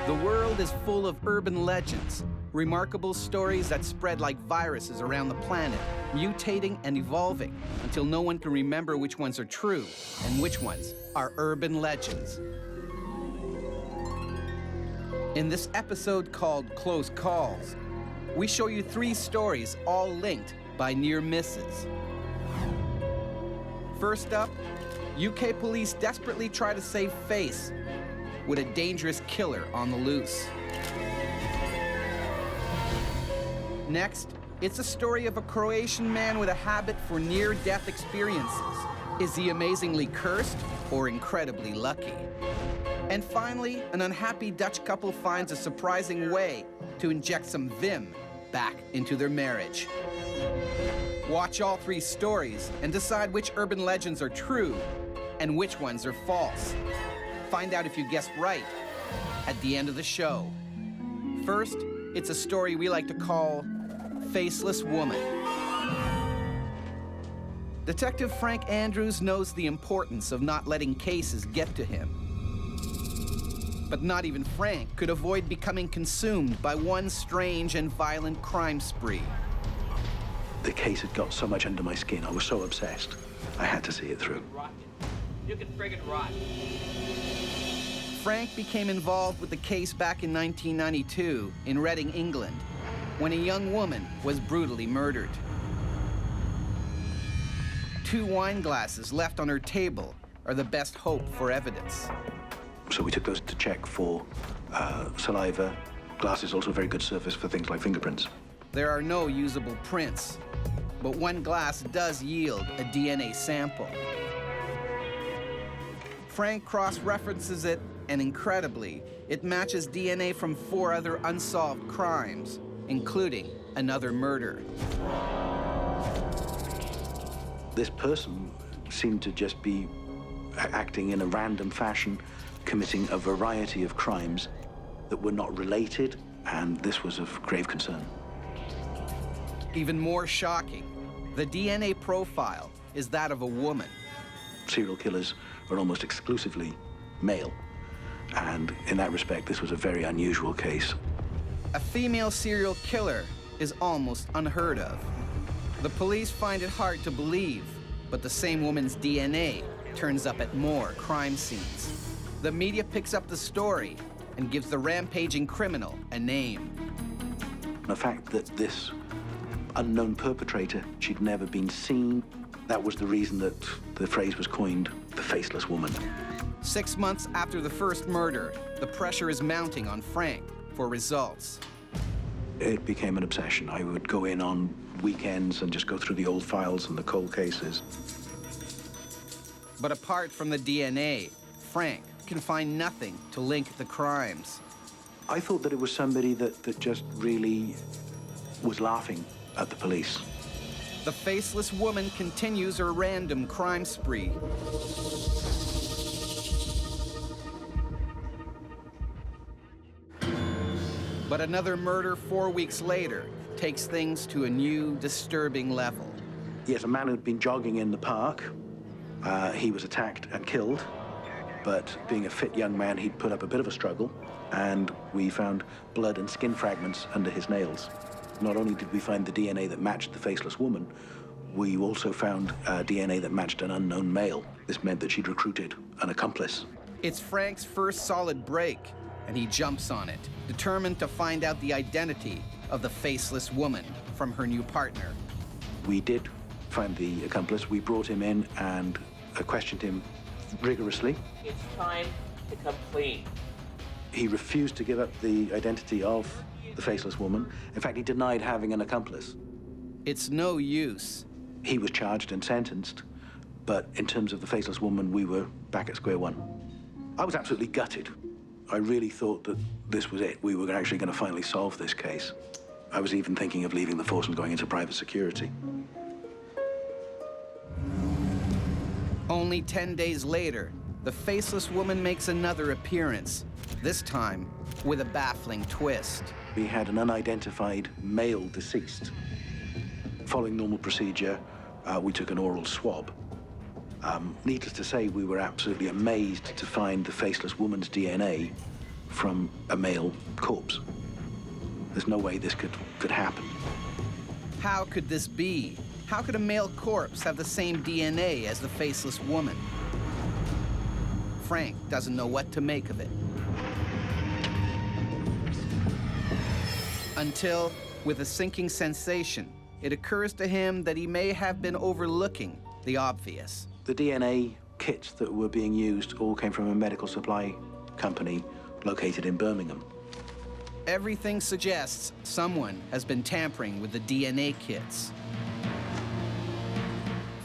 The world is full of urban legends, remarkable stories that spread like viruses around the planet, mutating and evolving until no one can remember which ones are true and which ones are urban legends. In this episode called Close Calls, we show you 3 stories all linked by near misses. First up, UK police desperately try to save face with a dangerous killer on the loose. Next, it's a story of a Croatian man with a habit for near-death experiences. Is he amazingly cursed or incredibly lucky? And finally, an unhappy Dutch couple finds a surprising way to inject some vim back into their marriage. Watch all 3 stories and decide which urban legends are true and which ones are false. Find out if you guessed right at the end of the show. First, it's a story we like to call Faceless Woman. Detective Frank Andrews knows the importance of not letting cases get to him. But not even Frank could avoid becoming consumed by one strange and violent crime spree. The case had got so much under my skin. I was so obsessed. I had to see it through. You can friggin' rot. Frank became involved with the case back in 1992 in Reading, England, when a young woman was brutally murdered. 2 wine glasses left on her table are the best hope for evidence. So we took those to check for saliva. Glass is also a very good surface for things like fingerprints. There are no usable prints, but one glass does yield a DNA sample. Frank cross-references it, and incredibly, it matches DNA from 4 other unsolved crimes, including another murder. This person seemed to just be acting in a random fashion, committing a variety of crimes that were not related, and this was of grave concern. Even more shocking, the DNA profile is that of a woman. Serial killers are almost exclusively male, and in that respect, this was a very unusual case. A female serial killer is almost unheard of. The police find it hard to believe, but the same woman's DNA turns up at more crime scenes. The media picks up the story and gives the rampaging criminal a name. The fact that this unknown perpetrator, she'd never been seen, that was the reason that the phrase was coined, the Faceless Woman. 6 months after the first murder, the pressure is mounting on Frank for results. It became an obsession. I would go in on weekends and just go through the old files and the cold cases. But apart from the DNA, Frank can find nothing to link the crimes. I thought that it was somebody that just really was laughing at the police. The Faceless Woman continues her random crime spree. But another murder 4 weeks later takes things to a new, disturbing level. Yes, a man who'd been jogging in the park. He was attacked and killed, but being a fit young man, he'd put up a bit of a struggle, and we found blood and skin fragments under his nails. Not only did we find the DNA that matched the Faceless Woman, we also found DNA that matched an unknown male. This meant that she'd recruited an accomplice. It's Frank's first solid break, and he jumps on it, determined to find out the identity of the Faceless Woman from her new partner. We did find the accomplice. We brought him in and questioned him rigorously. It's time to come clean. He refused to give up the identity of the Faceless Woman. In fact, he denied having an accomplice. It's no use. He was charged and sentenced, but in terms of the Faceless Woman, we were back at square one. I was absolutely gutted. I really thought that this was it. We were actually going to finally solve this case. I was even thinking of leaving the force and going into private security. Only 10 days later, the Faceless Woman makes another appearance, this time with a baffling twist. We had an unidentified male deceased. Following normal procedure, we took an oral swab. Needless to say, we were absolutely amazed to find the Faceless Woman's DNA from a male corpse. There's no way this could happen. How could this be? How could a male corpse have the same DNA as the Faceless Woman? Frank doesn't know what to make of it. Until, with a sinking sensation, it occurs to him that he may have been overlooking the obvious. The DNA kits that were being used all came from a medical supply company located in Birmingham. Everything suggests someone has been tampering with the DNA kits.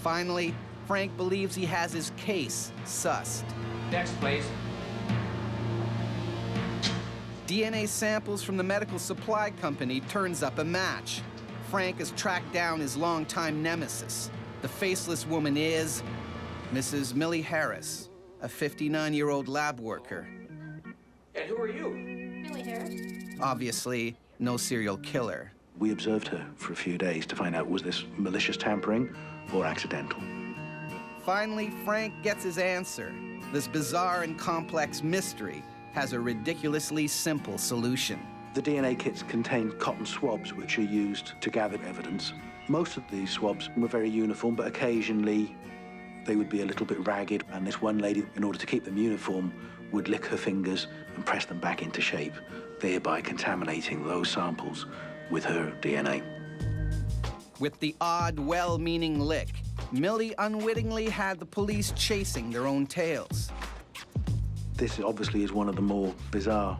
Finally, Frank believes he has his case sussed. Next, please. DNA samples from the medical supply company turns up a match. Frank has tracked down his longtime nemesis. The Faceless Woman is Mrs. Millie Harris, a 59-year-old lab worker. And who are you? Millie Harris. Obviously, no serial killer. We observed her for a few days to find out, was this malicious tampering or accidental? Finally, Frank gets his answer. This bizarre and complex mystery has a ridiculously simple solution. The DNA kits contain cotton swabs which are used to gather evidence. Most of these swabs were very uniform, but occasionally they would be a little bit ragged, and this one lady, in order to keep them uniform, would lick her fingers and press them back into shape, thereby contaminating those samples with her DNA. With the odd, well-meaning lick, Millie unwittingly had the police chasing their own tails. This obviously is one of the more bizarre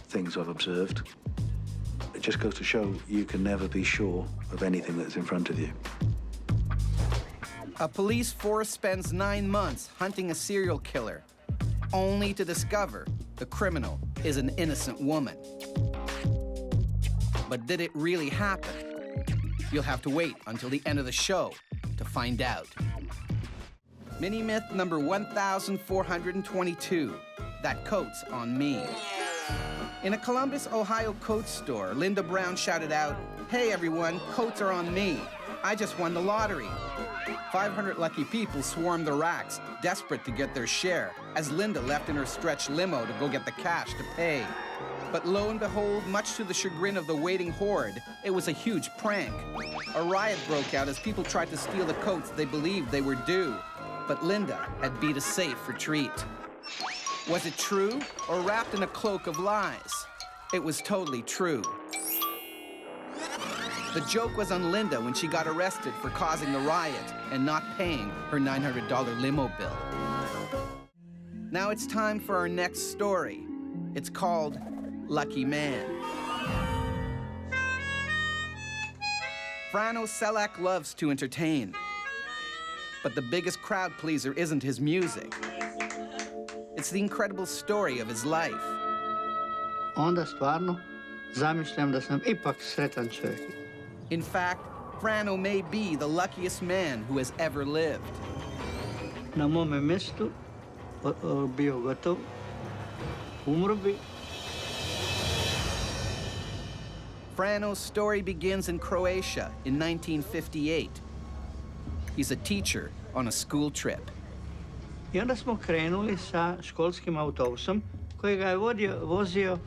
things I've observed. It just goes to show you can never be sure of anything that's in front of you. A police force spends 9 months hunting a serial killer, only to discover the criminal is an innocent woman. But did it really happen? You'll have to wait until the end of the show to find out. Mini-myth number 1422, that coat's on me. In a Columbus, Ohio coat store, Linda Brown shouted out, "Hey everyone, coats are on me. I just won the lottery." 500 lucky people swarmed the racks, desperate to get their share, as Linda left in her stretch limo to go get the cash to pay. But lo and behold, much to the chagrin of the waiting horde, it was a huge prank. A riot broke out as people tried to steal the coats they believed they were due. But Linda had beat a safe retreat. Was it true, or wrapped in a cloak of lies? It was totally true. The joke was on Linda when she got arrested for causing the riot and not paying her $900 limo bill. Now it's time for our next story. It's called Lucky Man. Frano Selak loves to entertain. But the biggest crowd pleaser isn't his music. It's the incredible story of his life. Onda stvarno zamišljam da sam ipak sretan čovjek. In fact, Frano may be the luckiest man who has ever lived. Na mome mjestu bio gotov, umro bi. Frano's story begins in Croatia in 1958. He's a teacher on a school trip. I onda smo krenuli sa školskim autobusom kojega je vozio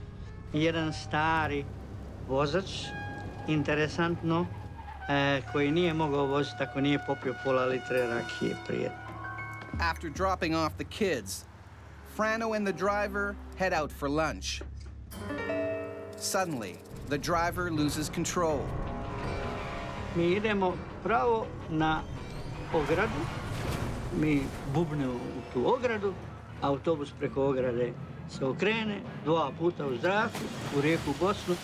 jedan stari vozač, interesantno, koji nije mogao voziti ako nije popio pola litre rakije prije. After dropping off the kids, Frano and the driver head out for lunch. Suddenly, the driver loses control. Mi idemo pravo na ogradu, mi bubnemo u tu ogradu, autobus preko ograde se okrene, 2 puta u zraku, u rijeku Bosnu.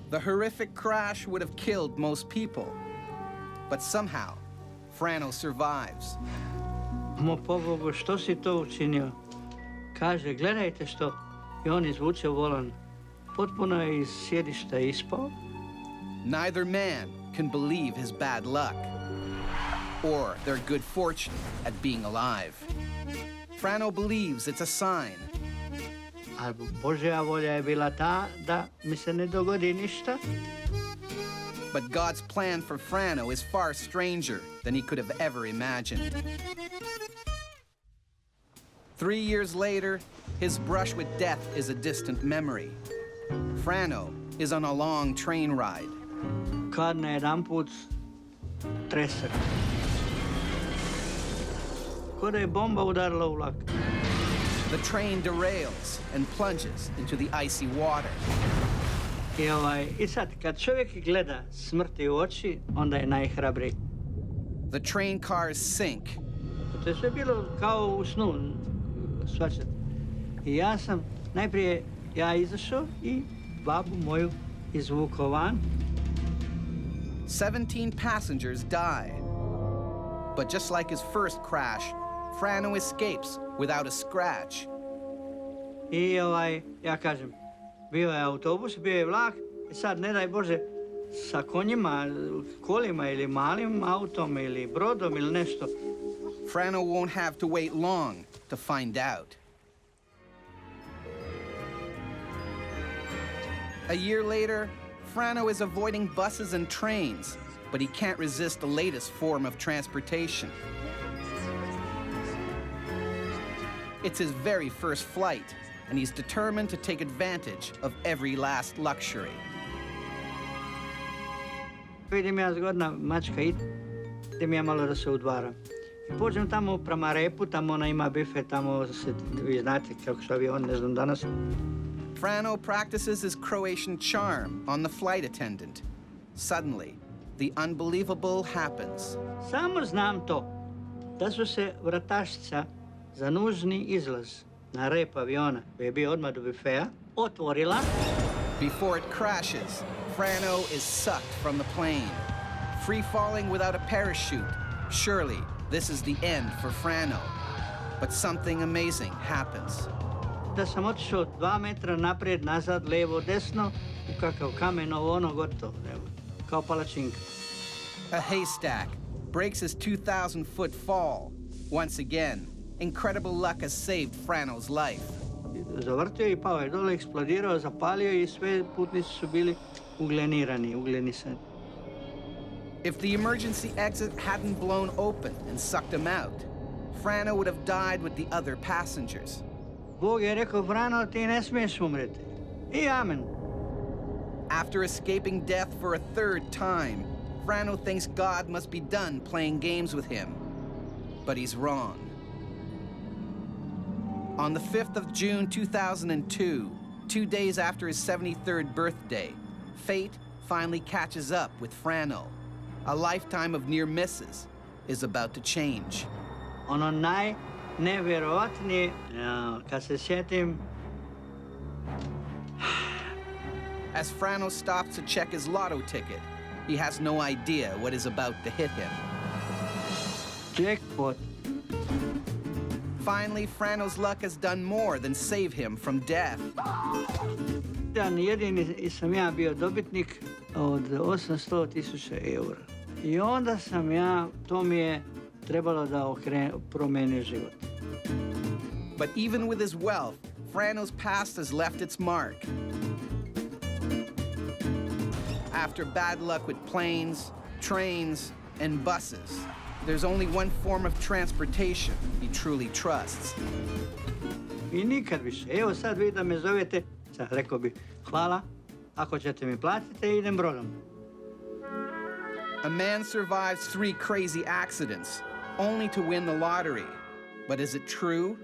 The horrific crash would have killed most people. But somehow, Frano survives. Mo pobogu, što si to učinio? Kaže, gledajte što. I on izvuče volan. Potpuno je iz sjedišta ispao. Neither man can believe his bad luck or their good fortune at being alive. Frano believes it's a sign. A Božja volja je bila ta da mi se ne dogodi ništa. But God's plan for Frano is far stranger than he could have ever imagined. 3 years later, his brush with death is a distant memory. Frano is on a long train ride. Kad najedanput tresak. Ko da je bomba udarila u vlak. The train derails and plunges into the icy water. I sad, kad čovjek gleda smrti u oči, onda je najhrabriji. The train cars sink. To je sve bilo kao u snu, shvaćate. I ja sam najprije izašao i babu moju izvukao van. 17 passengers die. But just like his first crash, Frano escapes without a scratch. I ja kažem, bio je autobus, bio je vlak, i sad, ne daj Bože, sa konjima, kolima ili malim autom ili brodom ili nešto. Frano won't have to wait long to find out. A year later, Frano is avoiding buses and trains, but he can't resist the latest form of transportation. It's his very first flight, and he's determined to take advantage of every last luxury. Vidim ja zgodna mačka, idem ja malo da se udvaram. I pođem tamo prema repu, tamo ona ima bife, tamo se, vi znate kako su avioni, ne znam danas. Frano practices his Croatian charm on the flight attendant. Suddenly, the unbelievable happens. Samo znam to, da su se vratašca za nužni izlaz na rep aviona, koji je bio odmah do bifeja, otvorila. Before it crashes, Frano is sucked from the plane. Free falling without a parachute. Surely, this is the end for Frano. But something amazing happens. Da sam otišao 2 metra naprijed, nazad, levo, desno, u kakav kamen, ovo ono, gotovo, evo, kao palačinka. A haystack breaks his 2,000-foot fall. Once again, incredible luck has saved Frano's life. Zavrtio i pao je dole, eksplodirao, zapalio i sve putnici su bili ugljenisani. If the emergency exit hadn't blown open and sucked him out, Frano would have died with the other passengers. Bog je rekao, Frano, ti ne smiješ umreti. I amen. After escaping death for a third time, Frano thinks God must be done playing games with him. But he's wrong. On the 5th of June 2002, 2 days after his 73rd birthday, fate finally catches up with Frano. A lifetime of near misses is about to change. Ono najnevjerovatnije, kad se sjetim... As Frano stops to check his lotto ticket, he has no idea what is about to hit him. Jackpot. Finally, Frano's luck has done more than save him from death. Dan jedini sam ja bio dobitnik od 800.000 eura. I onda sam ja, to mi je trebalo da promeni život. But even with his wealth, Frano's past has left its mark. After bad luck with planes, trains, and buses, there's only one form of transportation he truly trusts. I nikad više. Evo sad vi da me zovete, sad rekao bi hvala, ako ćete mi platite, idem brodom. A man survives 3 crazy accidents, only to win the lottery. But is it true?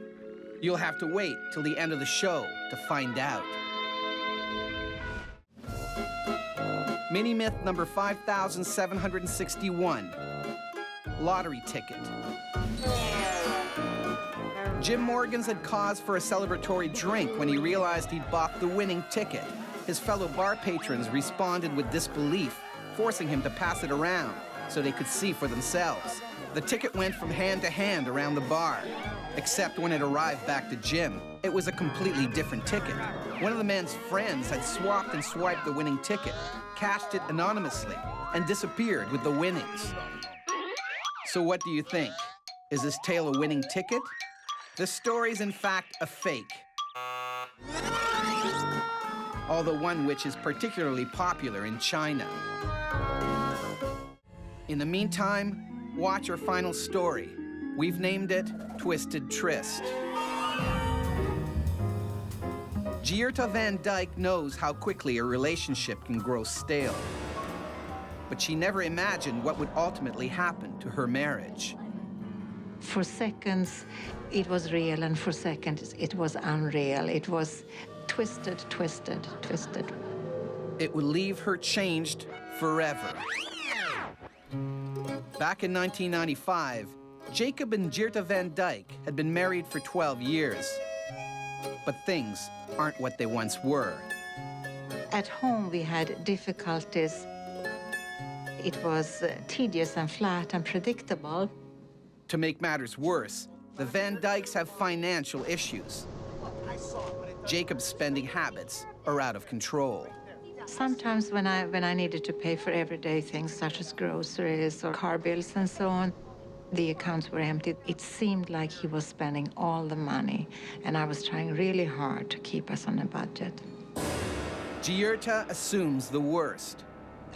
You'll have to wait till the end of the show to find out. Mini myth number 5761. Lottery ticket. Jim Morgans had cause for a celebratory drink when he realized he'd bought the winning ticket. His fellow bar patrons responded with disbelief, forcing him to pass it around so they could see for themselves. The ticket went from hand to hand around the bar, except when it arrived back to Jim, it was a completely different ticket. One of the man's friends had swapped and swiped the winning ticket, cashed it anonymously, and disappeared with the winnings. So what do you think? Is this tale a winning ticket? The story's in fact a fake. Although one which is particularly popular in China. In the meantime, watch our final story. We've named it Twisted Tryst. Geerta van Dyke knows how quickly a relationship can grow stale. But she never imagined what would ultimately happen to her marriage. For seconds, it was real, and for seconds, it was unreal. It was twisted, twisted, twisted. It would leave her changed forever. Back in 1995, Jacob and Geerta van Dyke had been married for 12 years. But things aren't what they once were. At home, we had difficulties. It was tedious and flat and predictable. To make matters worse, the Van Dykes have financial issues. Jacob's spending habits are out of control. Sometimes when I needed to pay for everyday things such as groceries or car bills and so on, the accounts were empty. It seemed like he was spending all the money, and I was trying really hard to keep us on a budget. Geerta assumes the worst.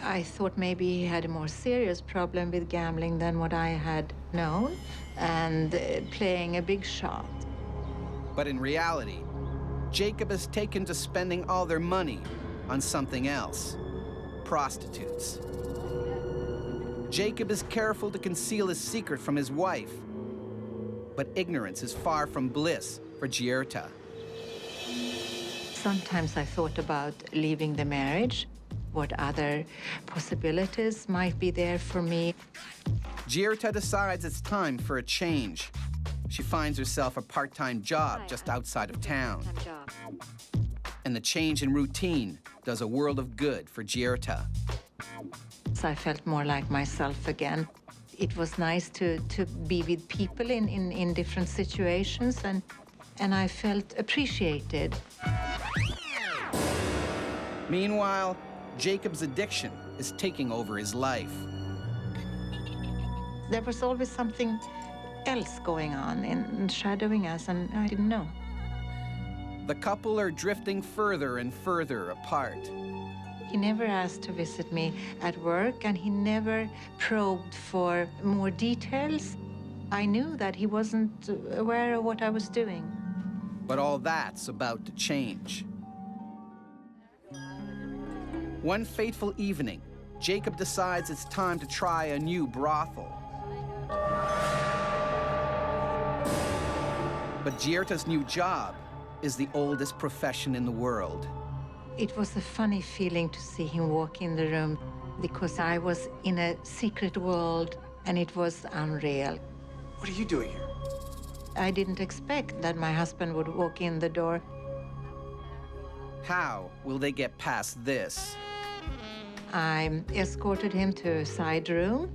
I thought maybe he had a more serious problem with gambling than what I had known, and playing a big shot. But in reality, Jacob has taken to spending all their money on something else: prostitutes. Jacob is careful to conceal his secret from his wife, but ignorance is far from bliss for Geerta. Sometimes I thought about leaving the marriage, what other possibilities might be there for me. Geerta decides it's time for a change. She finds herself a part-time job just outside of town. And the change in routine does a world of good for Geerta. So I felt more like myself again. It was nice to be with people in different situations, and I felt appreciated. Meanwhile, Jacob's addiction is taking over his life. There was always something else going on and shadowing us, and I didn't know. The couple are drifting further and further apart. He never asked to visit me at work, and he never probed for more details. I knew that he wasn't aware of what I was doing. But all that's about to change. One fateful evening, Jacob decides it's time to try a new brothel. But Geerta's new job is the oldest profession in the world. It was a funny feeling to see him walk in the room, because I was in a secret world, and it was unreal. What are you doing here? I didn't expect that my husband would walk in the door. How will they get past this? I escorted him to a side room,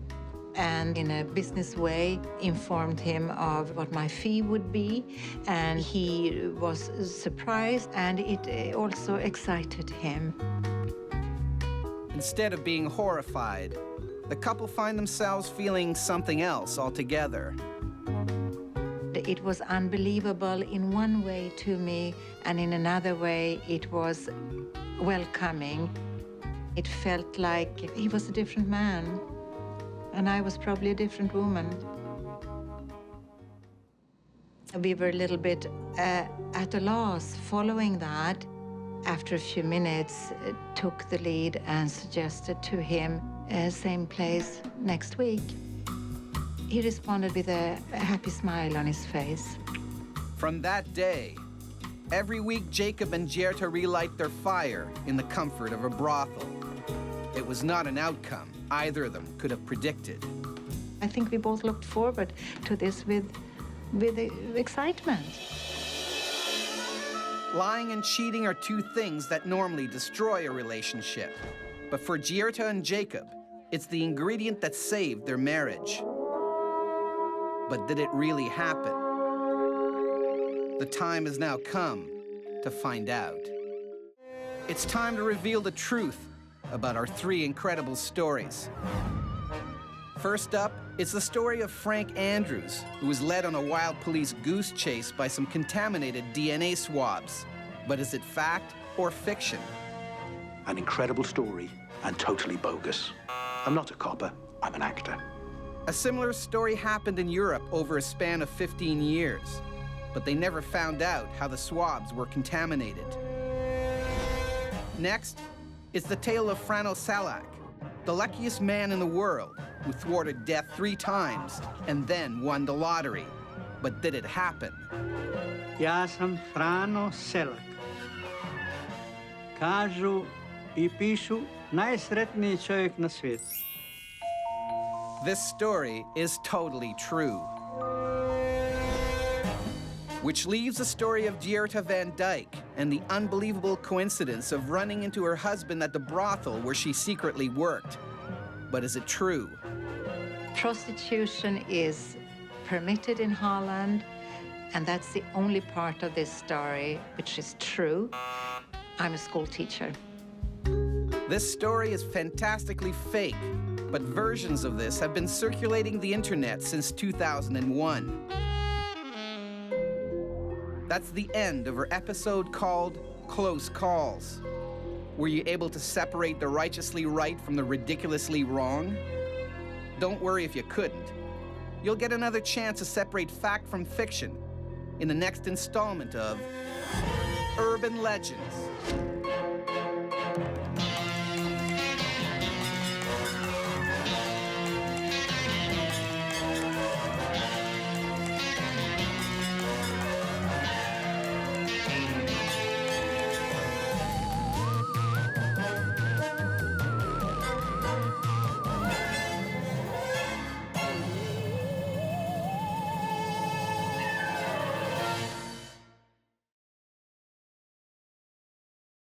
and in a business way informed him of what my fee would be, and he was surprised, and it also excited him. Instead of being horrified, the couple find themselves feeling something else altogether. It was unbelievable in one way to me, and in another way it was welcoming. It felt like he was a different man, and I was probably a different woman. We were a little bit at a loss following that. After a few minutes, took the lead and suggested to him, same place next week. He responded with a happy smile on his face. From that day, every week Jacob and Geerta relight their fire in the comfort of a brothel. It was not an outcome either of them could have predicted. I think we both looked forward to this with excitement. Lying and cheating are two things that normally destroy a relationship. But for Geerta and Jacob, it's the ingredient that saved their marriage. But did it really happen? The time has now come to find out. It's time to reveal the truth about our three incredible stories. First up, it's the story of Frank Andrews, who was led on a wild police goose chase by some contaminated DNA swabs. But is it fact or fiction? An incredible story and totally bogus. I'm not a copper, I'm an actor. A similar story happened in Europe over a span of 15 years, but they never found out how the swabs were contaminated. Next, it's the tale of Frano Selak, the luckiest man in the world, who thwarted death 3 times and then won the lottery. But did it happen? Ja sam Frano Selak. Kažu I pišu najsretniji čovjek na svijetu. This story is totally true. Which leaves the story of Dierta van Dyke and the unbelievable coincidence of running into her husband at the brothel where she secretly worked. But is it true? Prostitution is permitted in Holland, and that's the only part of this story which is true. I'm a school teacher. This story is fantastically fake, but versions of this have been circulating the internet since 2001. That's the end of our episode called Close Calls. Were you able to separate the righteously right from the ridiculously wrong? Don't worry if you couldn't. You'll get another chance to separate fact from fiction in the next installment of Urban Legends.